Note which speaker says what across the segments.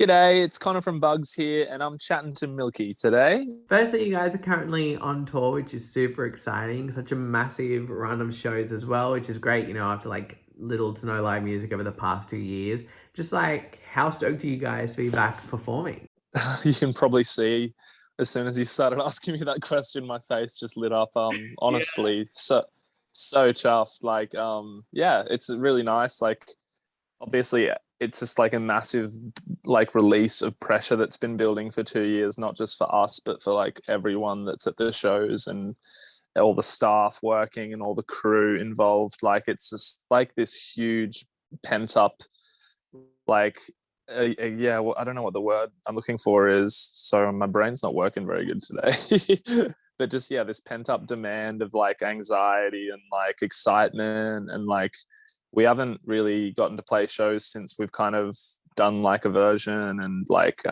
Speaker 1: G'day, it's Connor from Bugs here, and I'm chatting to Milky today.
Speaker 2: Firstly, you guys are currently on tour, which is super exciting. Such a massive run of shows as well, which is great, after like little to no live music over the past 2 years. Just like, how stoked are you guys to be back performing?
Speaker 1: You can probably see as soon as you started asking me that question, my face just lit up.
Speaker 2: Yeah.
Speaker 1: Honestly, so chuffed. Yeah, it's really nice. Like, obviously, it's just like a massive like release of pressure that's been building for 2 years, not just for us, but for like everyone that's at the shows and all the staff working and all the crew involved. Like, it's just like this huge pent up like yeah, well, I don't know what the word I'm looking for is, so my brain's not working very good today. But just, yeah, this pent up demand of like anxiety and like excitement, and like we haven't really gotten to play shows since we've kind of done like a version and like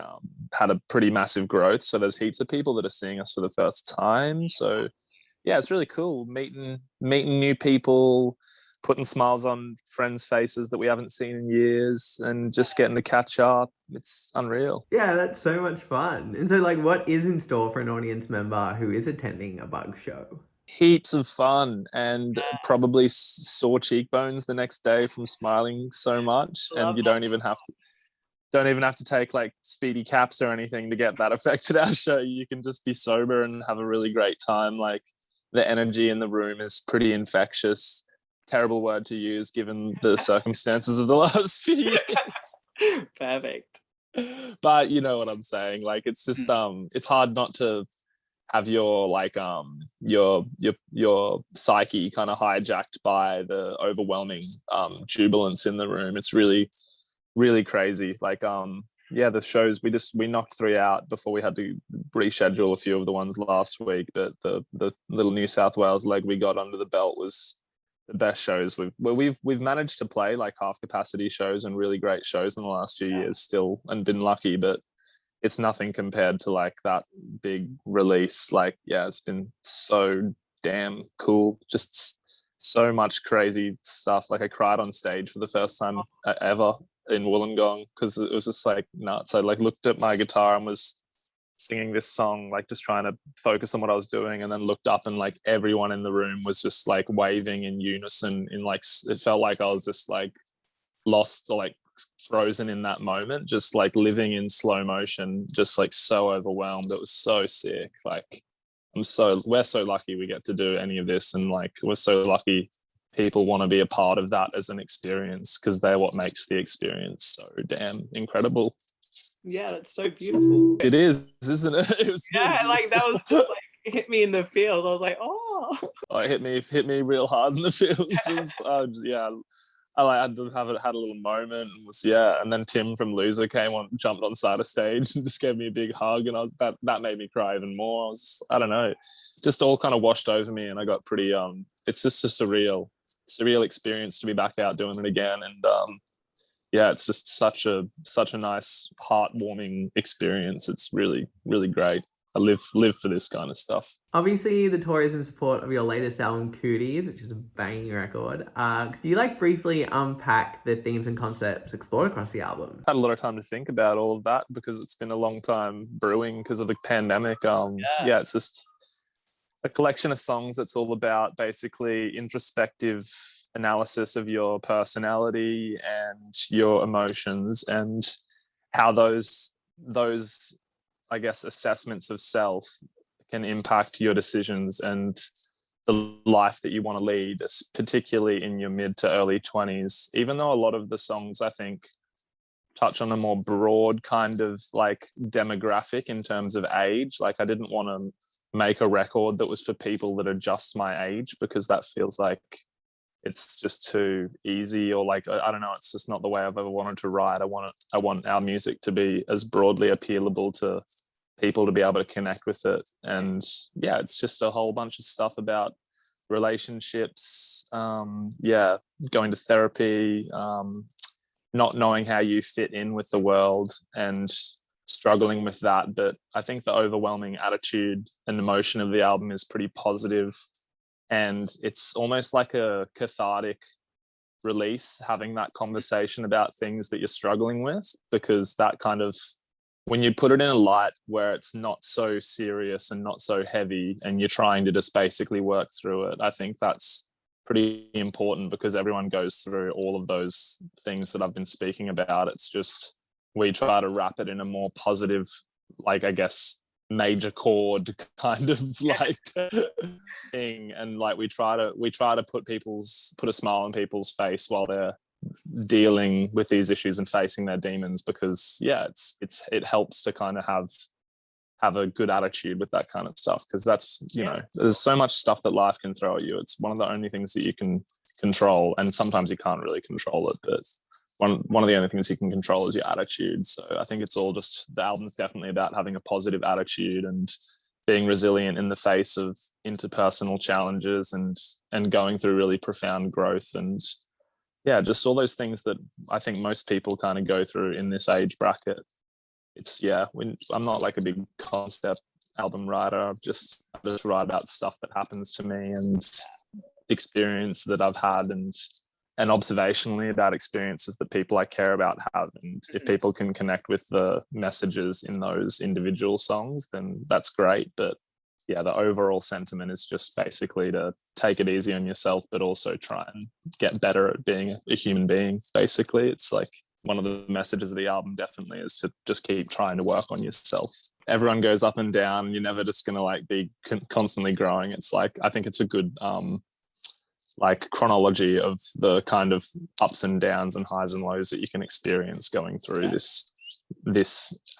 Speaker 1: had a pretty massive growth, so there's heaps of people that are seeing us for the first time. So yeah, it's really cool meeting new people, putting smiles on friends' faces that we haven't seen in years, and just getting to catch up. It's unreal.
Speaker 2: Yeah, that's so much fun. And so, like, what is in store for an audience member who is attending a bug show?
Speaker 1: Heaps of fun, and probably sore cheekbones the next day from smiling so much. And
Speaker 2: Love
Speaker 1: you
Speaker 2: that.
Speaker 1: don't even have to take like speedy caps or anything to get that effect at our show. You can just be sober and have a really great time. Like, the energy in the room is pretty infectious. Terrible word to use given the circumstances of the last few years.
Speaker 2: Perfect.
Speaker 1: But you know what I'm saying. Like, it's just it's hard not to have your like your psyche kind of hijacked by the overwhelming jubilance in the room. It's really crazy. Like, yeah, the shows, we knocked three out before we had to reschedule a few of the ones last week, but the little New South Wales leg we got under the belt was the best shows we've managed to play, like half capacity shows and really great shows in the last few years still, and been lucky, but it's nothing compared to like that big release. Like, yeah, it's been so damn cool. Just so much crazy stuff. Like, I cried on stage for the first time ever in Wollongong because it was just like nuts. I like looked at my guitar and was singing this song, like just trying to focus on what I was doing, and then looked up and like everyone in the room was just like waving in unison. In like, it felt like I was just like lost or like frozen in that moment, just like living in slow motion, just like so overwhelmed. It was so sick. Like, we're so lucky we get to do any of this, and like we're so lucky people want to be a part of that as an experience, because they're what makes the experience so damn incredible.
Speaker 2: Yeah, that's so beautiful.
Speaker 1: It is, isn't it? It was really
Speaker 2: Yeah, like that was
Speaker 1: beautiful.
Speaker 2: just like hit me in the feels. I was like, oh.
Speaker 1: Oh, it hit me real hard in the feels. It was, yeah, I like had a little moment, and was, yeah. And then Tim from Loser came on, jumped on side of stage and just gave me a big hug, and that made me cry even more. I don't know, just all kind of washed over me, and I got pretty It's just a surreal experience to be back out doing it again, and yeah, it's just such a nice, heartwarming experience. It's really great. I live for this kind of stuff.
Speaker 2: Obviously, the tour is in support of your latest album, Cooties, which is a banging record. Could you like briefly unpack the themes and concepts explored across the album?
Speaker 1: Had a lot of time to think about all of that because it's been a long time brewing because of the pandemic.
Speaker 2: Yeah.
Speaker 1: Yeah, it's just a collection of songs that's all about basically introspective analysis of your personality and your emotions, and how those I guess assessments of self can impact your decisions and the life that you want to lead, particularly in your mid to early 20s. Even though a lot of the songs, I think, touch on a more broad kind of like demographic in terms of age, like I didn't want to make a record that was for people that are just my age, because that feels like it's just too easy, or like, I don't know, it's just not the way I've ever wanted to write. I want our music to be as broadly appealable to people to be able to connect with it. And yeah, it's just a whole bunch of stuff about relationships, yeah, going to therapy, not knowing how you fit in with the world and struggling with that. But I think the overwhelming attitude and emotion of the album is pretty positive, and it's almost like a cathartic release, having that conversation about things that you're struggling with, because that kind of, when you put it in a light where it's not so serious and not so heavy, and you're trying to just basically work through it, I think that's pretty important, because everyone goes through all of those things that I've been speaking about. It's just, we try to wrap it in a more positive, like, I guess, major chord kind of like thing, and like we try to put a smile on people's face while they're dealing with these issues and facing their demons, because it helps to kind of have a good attitude with that kind of stuff, because that's, you know, there's so much stuff that life can throw at you. It's one of the only things that you can control, and sometimes you can't really control it, but one of the only things you can control is your attitude. So I think it's all just, the album's definitely about having a positive attitude and being resilient in the face of interpersonal challenges, and going through really profound growth, and just all those things that I think most people kind of go through in this age bracket. It's I'm not like a big concept album writer. I just write about stuff that happens to me, and experience that I've had, and observationally about experiences that people I care about have. And if people can connect with the messages in those individual songs, then that's great. But the overall sentiment is just basically to take it easy on yourself, but also try and get better at being a human being. Basically, it's like one of the messages of the album definitely is to just keep trying to work on yourself. Everyone goes up and down. You're never just going to like be constantly growing. It's like, I think it's a good like chronology of the kind of ups and downs and highs and lows that you can experience going through this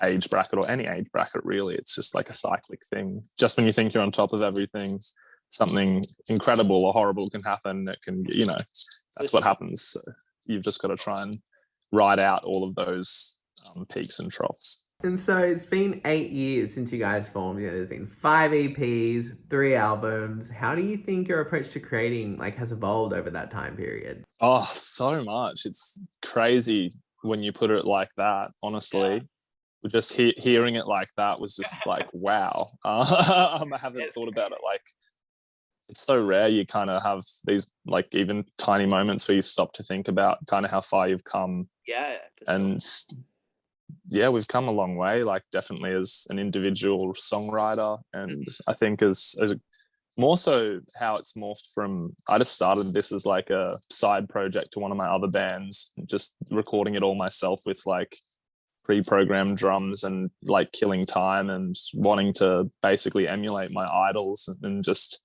Speaker 1: age bracket, or any age bracket really. It's just like a cyclic thing. Just when you think you're on top of everything, something incredible or horrible can happen. It can, you know, that's what happens. So you've just got to try and ride out all of those peaks and troughs.
Speaker 2: And so it's been 8 years since you guys formed. You know, there's been 5 EPs, 3 albums. How do you think your approach to creating has evolved over that time period?
Speaker 1: Oh, so much. It's crazy when you put it like that, honestly. Just hearing it like that was just like, wow. I haven't thought about it like, it's so rare. You kind of have these like even tiny moments where you stop to think about kind of how far you've come. And we've come a long way, like definitely as an individual songwriter. And I think as more so how it's morphed from, I just started this as like a side project to one of my other bands, just recording it all myself with like pre-programmed drums and like killing time and wanting to basically emulate my idols and just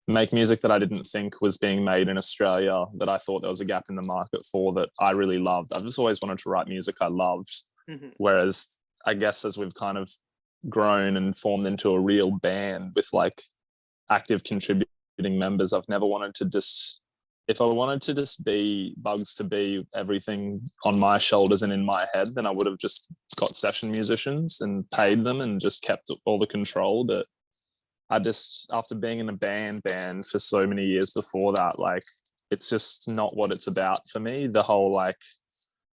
Speaker 1: make music that I didn't think was being made in Australia, that I thought there was a gap in the market for, that I really loved. I've just always wanted to write music I loved. Whereas I guess as we've kind of grown and formed into a real band with like active contributing members, I've never wanted to just, if I wanted to just be Bugs to be everything on my shoulders and in my head, then I would have just got session musicians and paid them and just kept all the control. But I just, after being in a band for so many years before that, like it's just not what it's about for me. The whole like,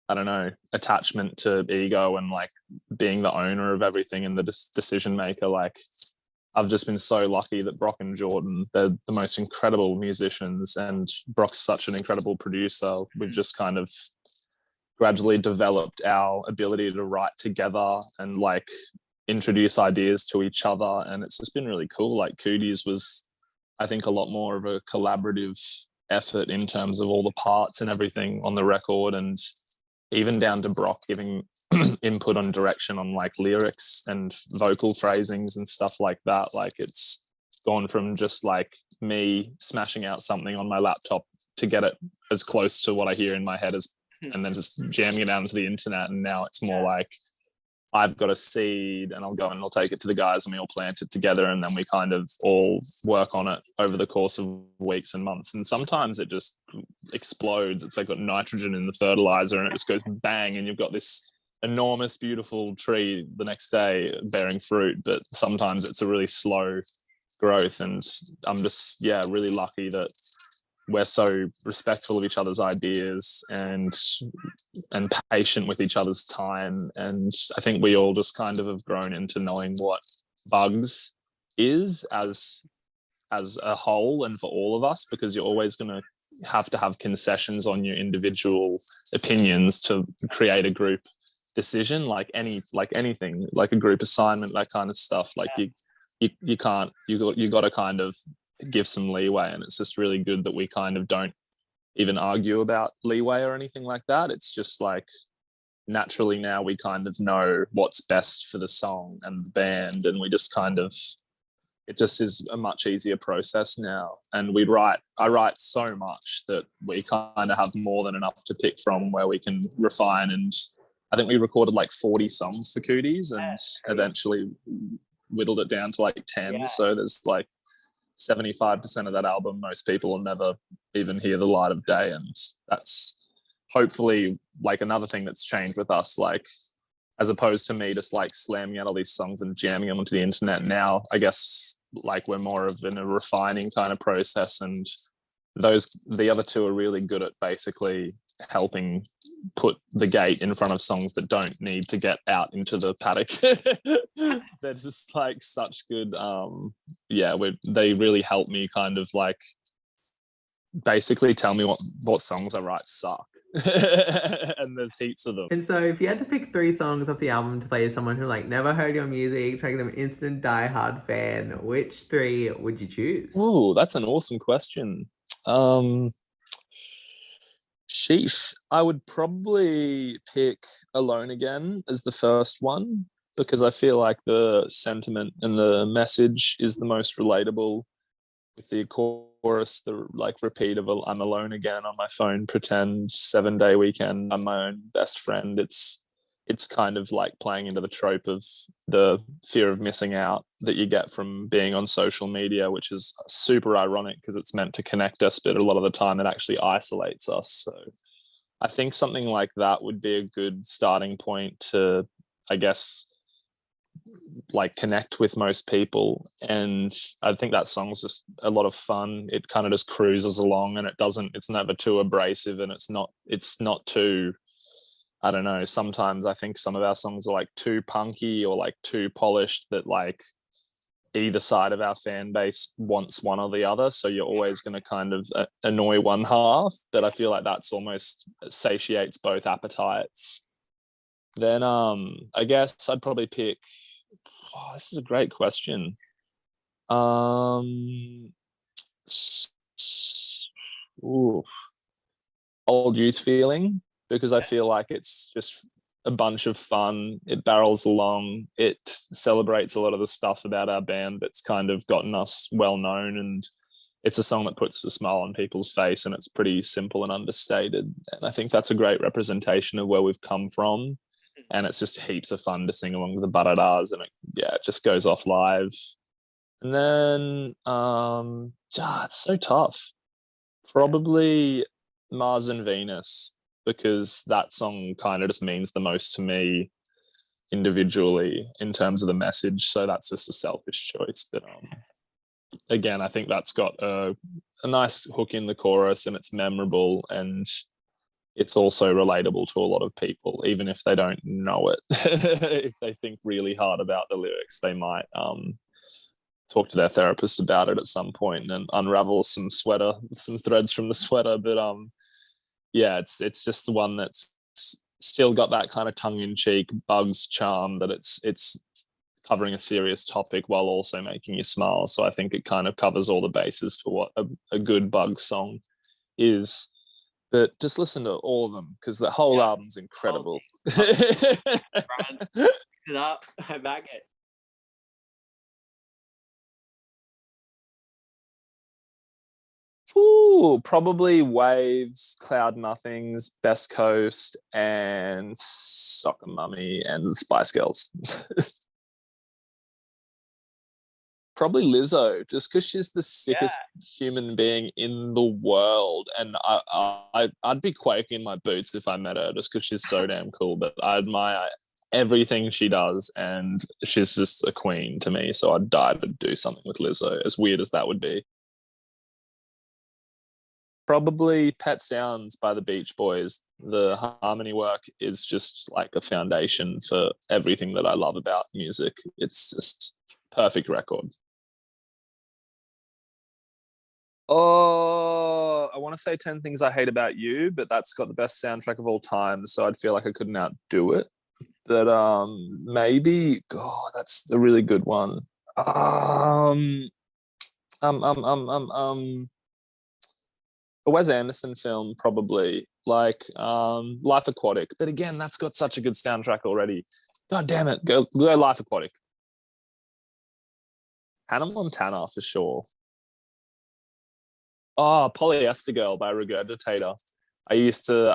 Speaker 1: I don't know, attachment to ego and like being the owner of everything and the decision maker. Like I've just been so lucky that Brock and Jordan, they're the most incredible musicians, and Brock's such an incredible producer. We've just kind of gradually developed our ability to write together and like introduce ideas to each other. And it's just been really cool. Like Cooties was, I think, a lot more of a collaborative effort in terms of all the parts and everything on the record, and even down to Brock giving input on direction on like lyrics and vocal phrasings and stuff like that. Like it's gone from just like me smashing out something on my laptop to get it as close to what I hear in my head as, and then just jamming it out into the internet. And now it's more like I've got a seed and I'll go and I'll take it to the guys and we all plant it together, and then we kind of all work on it over the course of weeks and months. And sometimes it just explodes. It's like got nitrogen in the fertilizer and it just goes bang, and you've got this enormous, beautiful tree the next day bearing fruit. But sometimes it's a really slow growth. And I'm just, really lucky that we're so respectful of each other's ideas and patient with each other's time. And I think we all just kind of have grown into knowing what Bugs is as a whole and for all of us, because you're always going to have to have concessions on your individual opinions to create a group decision, like anything, like a group assignment, that kind of stuff. Like you can't, you got to kind of give some leeway, and it's just really good that we kind of don't even argue about leeway or anything like that. It's just like naturally now we kind of know what's best for the song and the band, and we just kind of, it just is a much easier process now. And I write so much that we kind of have more than enough to pick from, where we can refine. And I think we recorded like 40 songs for Cooties, and eventually whittled it down to like 10. So there's like 75% of that album most people will never even hear the light of day. And that's hopefully like another thing that's changed with us, like as opposed to me just like slamming out all these songs and jamming them onto the internet. Now I guess like we're more of in a refining kind of process, and the other two are really good at basically helping put the gate in front of songs that don't need to get out into the paddock. They're just like such good they really help me kind of like basically tell me what songs I write suck. And there's heaps of them.
Speaker 2: And so if you had to pick 3 songs off the album to play to someone who like never heard your music, to make them instant diehard fan, which 3 would you choose?
Speaker 1: Oh, that's an awesome question. Sheesh. I would probably pick Alone Again as the first one, because I feel like the sentiment and the message is the most relatable, with the chorus, the like repeat of I'm alone again on my phone, pretend 7-day weekend, I'm my own best friend. It's kind of like playing into the trope of the fear of missing out that you get from being on social media, which is super ironic because it's meant to connect us, but a lot of the time it actually isolates us. So I think something like that would be a good starting point to, I guess, like connect with most people. And I think that song's just a lot of fun. It kind of just cruises along, and it's never too abrasive, and it's not too, I don't know, sometimes I think some of our songs are like too punky or like too polished, that like either side of our fan base wants one or the other, so you're always going to kind of annoy one half. But I feel like that's almost satiates both appetites. Then I guess I'd probably pick, this is a great question. Old Youth Feeling, because I feel like it's just a bunch of fun. It barrels along. It celebrates a lot of the stuff about our band that's kind of gotten us well known, and it's a song that puts a smile on people's face, and it's pretty simple and understated. And I think that's a great representation of where we've come from. And it's just heaps of fun to sing along with the Baradas, and it just goes off live. And then it's so tough. Probably Mars and Venus, because that song kind of just means the most to me individually in terms of the message. So that's just a selfish choice. But again, I think that's got a nice hook in the chorus, and it's memorable, and it's also relatable to a lot of people, even if they don't know it. If they think really hard about the lyrics, they might talk to their therapist about it at some point and unravel some threads from the sweater. But it's just the one that's still got that kind of tongue-in-cheek Bugs charm, that it's covering a serious topic while also making you smile. So I think it kind of covers all the bases for what a good Bugs song is. But just listen to all of them, because the whole album's incredible.
Speaker 2: It up, I back it.
Speaker 1: Ooh, probably Waves, Cloud Nothings, Best Coast, and Soccer Mummy and Spice Girls. Probably Lizzo, just because she's the sickest human being in the world, and I'd be quaking in my boots if I met her, just because she's so damn cool. But I admire everything she does, and she's just a queen to me. So I'd die to do something with Lizzo, as weird as that would be. Probably Pet Sounds by the Beach Boys. The harmony work is just like a foundation for everything that I love about music. It's just perfect record. Oh, I want to say 10 Things I Hate About You, but that's got the best soundtrack of all time, so I'd feel like I couldn't outdo it. But maybe, God, that's a really good one. Um, a Wes Anderson film, probably, like Life Aquatic. But again, that's got such a good soundtrack already. God damn it, go Life Aquatic. Hannah Montana for sure. Oh, Polyester Girl by Regurgitator. I used to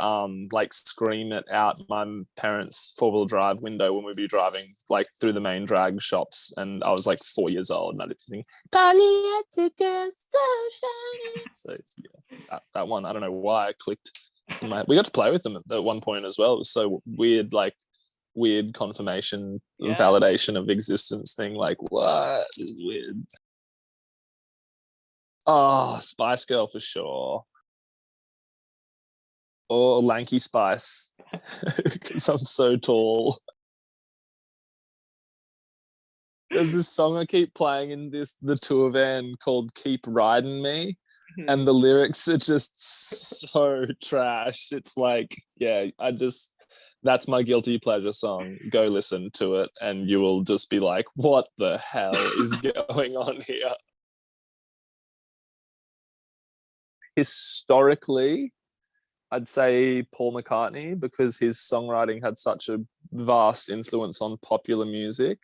Speaker 1: like scream it out my parents' four-wheel drive window when we'd be driving like through the main drag shops, and I was like 4 years old, and I'd be singing Polyester Girl, so shiny. So yeah, that one, I don't know why I clicked in my. We got to play with them at one point as well. It was so weird, like weird confirmation, validation of existence thing. Like, what? This is weird. Oh, Spice Girl for sure. Or Lanky Spice, because I'm so tall. There's this song I keep playing in the tour van called Keep Riding Me. And the lyrics are just so trash. It's like, yeah, that's my guilty pleasure song. Go listen to it and you will just be like, what the hell is going on here? Historically, I'd say Paul McCartney, because his songwriting had such a vast influence on popular music.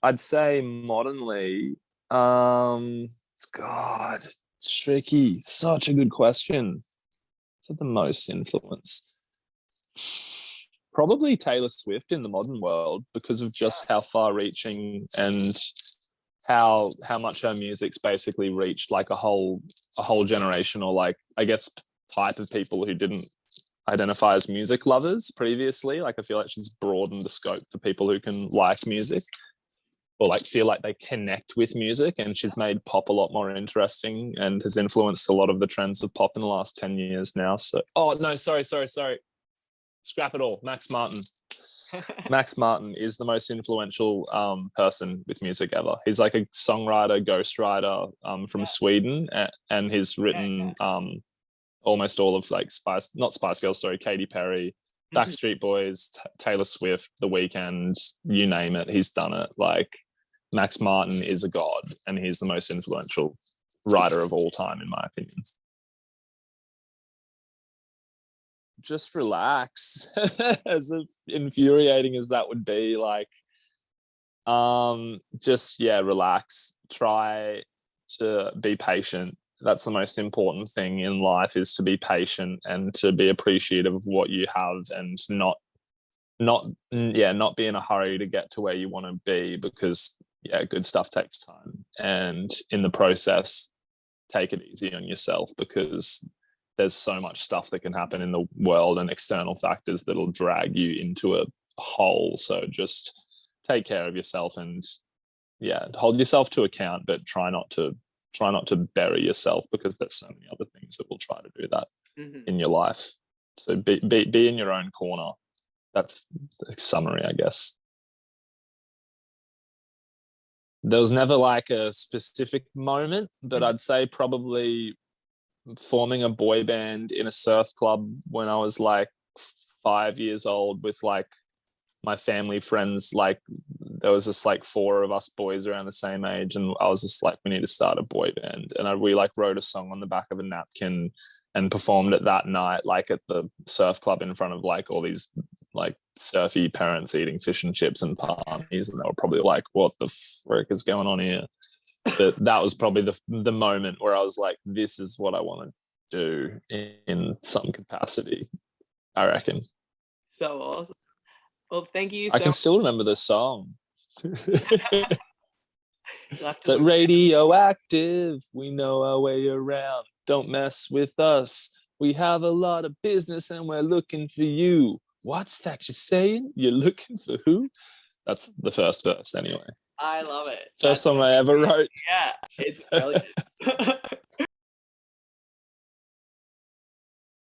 Speaker 1: I'd say modernly, God, tricky. Such a good question. What's the most influence? Probably Taylor Swift in the modern world, because of just how far-reaching and how much her music's basically reached like a whole generation, or like, I guess, type of people who didn't identify as music lovers previously. Like, I feel like she's broadened the scope for people who can like music or like feel like they connect with music, and she's made pop a lot more interesting and has influenced a lot of the trends of pop in the last 10 years now. So, oh no, sorry. Scrap it all. Max Martin. Max Martin is the most influential person with music ever. He's like a songwriter, ghostwriter from Sweden, and he's written almost all of like not Spice Girls, sorry, Katy Perry, Backstreet Boys, Taylor Swift, The Weeknd, you name it, he's done it. Like, Max Martin is a god, and he's the most influential writer of all time, in my opinion. Just relax. As infuriating as that would be, like, just relax. Try to be patient. That's the most important thing in life, is to be patient and to be appreciative of what you have, and not be in a hurry to get to where you want to be, because good stuff takes time, and in the process take it easy on yourself, because there's so much stuff that can happen in the world and external factors that'll drag you into a hole. So just take care of yourself, and hold yourself to account, but try not to bury yourself, because there's so many other things that will try to do that in your life. So be in your own corner. That's the summary, I guess. There was never like a specific moment, but I'd say probably forming a boy band in a surf club when I was like 5 years old with like my family friends. Like, there was just like 4 of us boys around the same age, and I was just like, we need to start a boy band. And we like wrote a song on the back of a napkin and performed it that night, like at the surf club, in front of like all these like surfy parents eating fish and chips and palmies, and they were probably like, what the frick is going on here? But that was probably the moment where I was like, this is what I want to do in some capacity, I reckon.
Speaker 2: So awesome. Well, thank you
Speaker 1: I can still remember the song. It's like, radioactive, we know our way around, don't mess with us, we have a lot of business and we're looking for you. What's that you're saying? You're looking for who? That's the first verse anyway.
Speaker 2: I love it.
Speaker 1: First song I ever wrote.
Speaker 2: Yeah, it's brilliant.